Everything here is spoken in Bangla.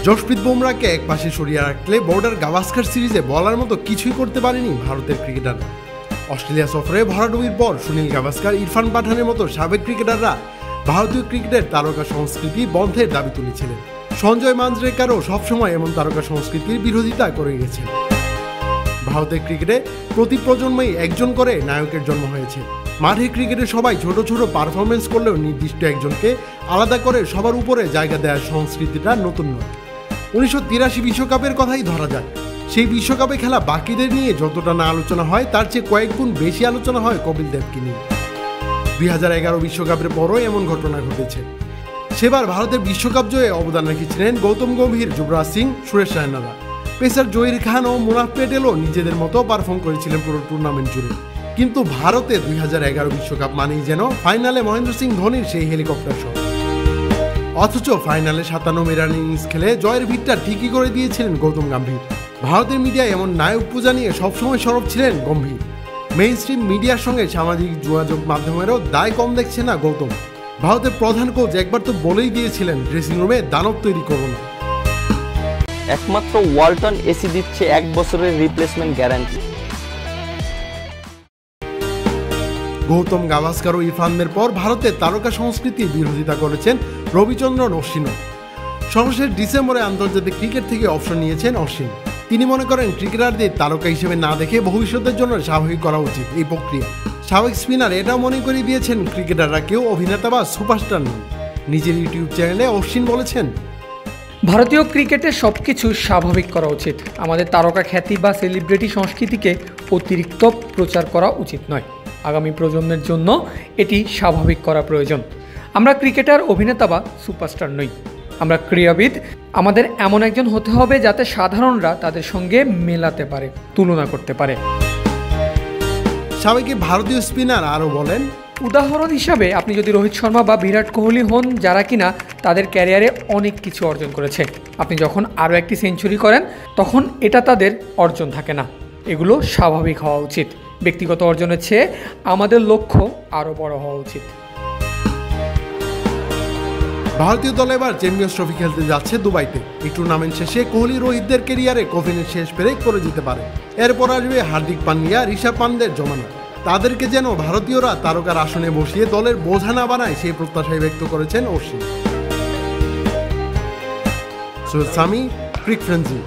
জশপ্রীত বুমরাকে একপাশে সরিয়ে রাখলে বর্ডার গাভাস্কার সিরিজে বলার মতো কিছুই করতে পারেনি ভারতের ক্রিকেটাররা। অস্ট্রেলিয়া সফরে ভরাডুবির পর সুনীল গাভাস্কার, ইরফান পাঠানের মতো সাবেক ক্রিকেটাররা ভারতীয় ক্রিকেটের তারকা সংস্কৃতি বন্ধের দাবি তুলেছিলেন। সঞ্জয় মাঞ্জরেকারও সবসময় এমন তারকা সংস্কৃতির বিরোধিতা করে গেছেন। ভারতের ক্রিকেটে প্রতি প্রজন্মেই একজন করে নায়কের জন্ম হয়েছে। মাঠে ক্রিকেটে সবাই ছোট ছোট পারফরমেন্স করলেও নির্দিষ্ট একজনকে আলাদা করে সবার উপরে জায়গা দেওয়ার সংস্কৃতিটা নতুন নয়। 1983 বিশ্বকাপের কথাই ধরা যাক। সেই বিশ্বকাপে খেলা বাকিদের নিয়ে যতটা না আলোচনা হয় তার চেয়ে কয়েক গুণ বেশি আলোচনা হয় কপিল দেবকে নিয়ে। 2011 বিশ্বকাপের পরও এমন ঘটনা ঘটেছে। সেবার ভারতের বিশ্বকাপ জয়ে অবদান রেখেছিলেন গৌতম গম্ভীর, যুবরাজ সিং, সুরেশ রায়নারা। পেসার জহির খান ও মুনাফ পেটেলও নিজেদের মতো পারফর্ম করেছিলেন পুরো টুর্নামেন্ট জুড়ে। কিন্তু ভারতে 2011 বিশ্বকাপ মানেই যেন ফাইনালে মহেন্দ্র সিং ধোনির সেই হেলিকপ্টার শট। অথচ ফাইনালে 97 রান ইনিংস খেলে জয়ের ভিতটা ঠিকই করে দিয়েছিলেন গৌতম গম্ভীর। ভারতের মিডিয়ায় এমন নায়ক পূজা নিয়ে সবসময় সরব ছিলেন গম্ভীর। মেইন স্ট্রিম মিডিয়ার সঙ্গে সামাজিক যোগাযোগ মাধ্যমেরও দায় কম দেখছে না গৌতম। ভারতের প্রধান কোচ একবার তো বলেই দিয়েছিলেন, ড্রেসিং রুমে দানব তৈরি করো না। একমাত্র ওয়ালটন এসি দিচ্ছে 1 বছরের রিপ্লেসমেন্ট গ্যারান্টি। গৌতম গাভাস্কার ও ইরফানদের পর ভারতের তারকা সংস্কৃতির বিরোধিতা করেছেন রবিচন্দ্রন অশ্বিনও। সর্বশেষ ডিসেম্বরে আন্তর্জাতিক ক্রিকেট থেকে অবসর নিয়েছেন অশ্বিন। তিনি মনে করেন ক্রিকেটারদের তারকা হিসেবে না দেখে ভবিষ্যতের জন্য স্বাভাবিক করা উচিত এই প্রক্রিয়া। সাবেক স্পিনার এটাও মনে করিয়ে দিয়েছেন ক্রিকেটাররা কেউ অভিনেতা বা সুপারস্টার নন। নিজের ইউটিউব চ্যানেলে অশ্বিন বলেছেন, ভারতীয় ক্রিকেটে সবকিছু স্বাভাবিক করা উচিত। আমাদের তারকা খ্যাতি বা সেলিব্রিটি সংস্কৃতিকে অতিরিক্ত প্রচার করা উচিত নয়। আগামী প্রজন্মের জন্য এটি স্বাভাবিক করা প্রয়োজন। আমরা ক্রিকেটার, অভিনেতা বা সুপারস্টার নই, আমরা ক্রীড়াবিদ। আমাদের এমন একজন হতে হবে যাতে সাধারণরা তাদের সঙ্গে মেলাতে পারে, তুলনা করতে পারে। সাবেক ভারতীয় স্পিনার আরও বলেন, উদাহরণ হিসাবে আপনি যদি রোহিত শর্মা বা বিরাট কোহলি হন, যারা কিনা তাদের ক্যারিয়ারে অনেক কিছু অর্জন করেছে, আপনি যখন আরও একটি সেঞ্চুরি করেন তখন এটা তাদের অর্জন থাকে না। এগুলো স্বাভাবিক হওয়া উচিত। ব্যক্তিগত অর্জনের চেয়ে আমাদের লক্ষ্য আরও বড় হওয়া উচিত। ভারতীয় দল এবার চ্যাম্পিয়ন্স ট্রফি খেলতে যাচ্ছে দুবাইতে। এই টুর্নামেন্ট শেষে কোহলি রোহিতদের ক্যারিয়ারে কফিনের শেষ পেরেক করে যেতে পারে। এরপর আসবে হার্দিক পান্ডিয়া, ঋষভ পান্তের জমানা। তাদেরকে যেন ভারতীয়রা তারকার আসনে বসিয়ে দলের বোঝা না বানায় সেই প্রত্যাশাই ব্যক্ত করেছেন অশ্বিন। সৈয়দ সামি, ক্রিক ফ্রেন্সি।